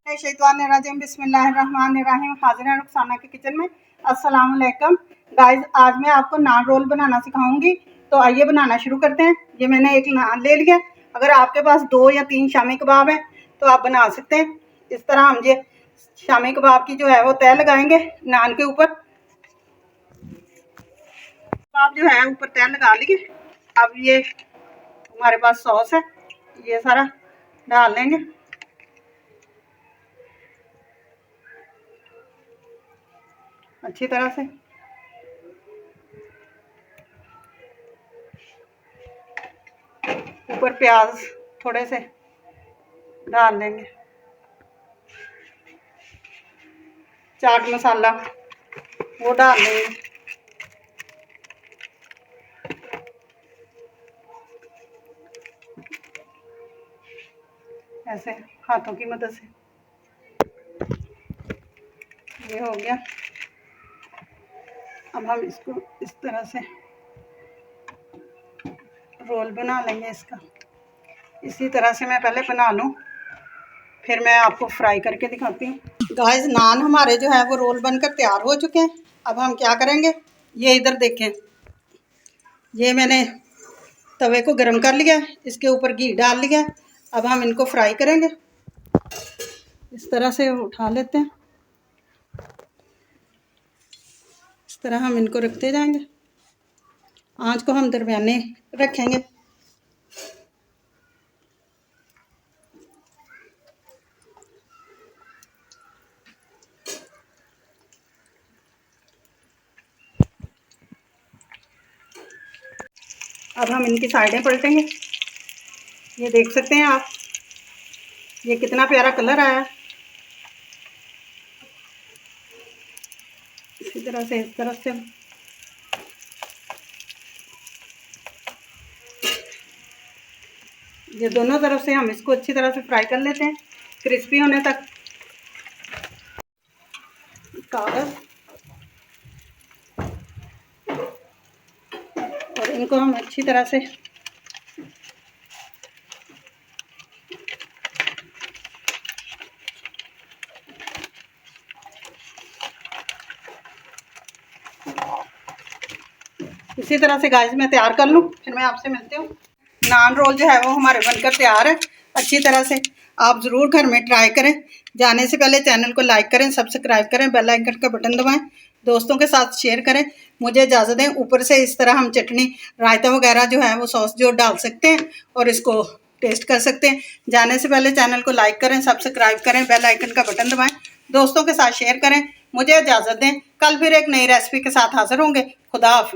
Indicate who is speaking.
Speaker 1: शैतानिर्रजीम बिस्मिल्लाहिर्रहमानिर्रहीम। हाजिर है रुखसाना के किचन में। अस्सलाम वालेकुम गाइस, आज मैं आपको नान रोल बनाना सिखाऊंगी। तो आइए बनाना शुरू करते हैं। ये मैंने एक नान ले लिया। अगर आपके पास 2 या 3 शामी कबाब हैं तो आप बना सकते हैं। इस तरह हम ये शामी कबाब की जो है वो तय लगाएंगे नान के ऊपर। कबाब जो है ऊपर तय लगा लिए। अब ये हमारे पास सॉस है, ये सारा डाल लेंगे। अच्छी तरह से ऊपर प्याज थोड़े से डाल देंगे। चाट मसाला वो डाल देंगे। ऐसे हाथों की मदद से ये हो गया। अब हम इसको इस तरह से रोल बना लेंगे इसका। इसी तरह से मैं पहले बना लूँ, फिर मैं आपको फ्राई करके दिखाती हूँ। गाइस, नान हमारे जो है वो रोल बनकर तैयार हो चुके हैं। अब हम क्या करेंगे, ये इधर देखें, ये मैंने तवे को गर्म कर लिया, इसके ऊपर घी डाल लिया। अब हम इनको फ्राई करेंगे। इस तरह से उठा लेते हैं। इस तरह हम इनको रखते जाएंगे। आंच को हम दरमियाने रखेंगे। अब हम इनकी साइडें पलटेंगे। ये देख सकते हैं आप, ये कितना प्यारा कलर आया। इसी तरह से इस तरफ से ये दोनों तरफ से हम इसको अच्छी तरह से फ्राई कर लेते हैं, क्रिस्पी होने तक। कागज और इनको हम अच्छी तरह से इसी तरह से गाइस मैं तैयार कर लूँ, फिर मैं आपसे मिलती हूँ। नान रोल जो है वो हमारे बनकर तैयार है। अच्छी तरह से आप ज़रूर घर में ट्राई करें। जाने से पहले चैनल को लाइक करें, सब्सक्राइब करें, बेल आइकन का बटन दबाएं, दोस्तों के साथ शेयर करें। मुझे इजाज़त दें। ऊपर से इस तरह हम चटनी, रायता वगैरह जो है वो सॉस जो डाल सकते हैं और इसको टेस्ट कर सकते हैं। जाने से पहले चैनल को लाइक करें, सब्सक्राइब करें, बेल आइकन का बटन दबाएं, दोस्तों के साथ शेयर करें। मुझे इजाज़त दें। कल फिर एक नई रेसिपी के साथ हाजिर होंगे। खुदा हाफिज़।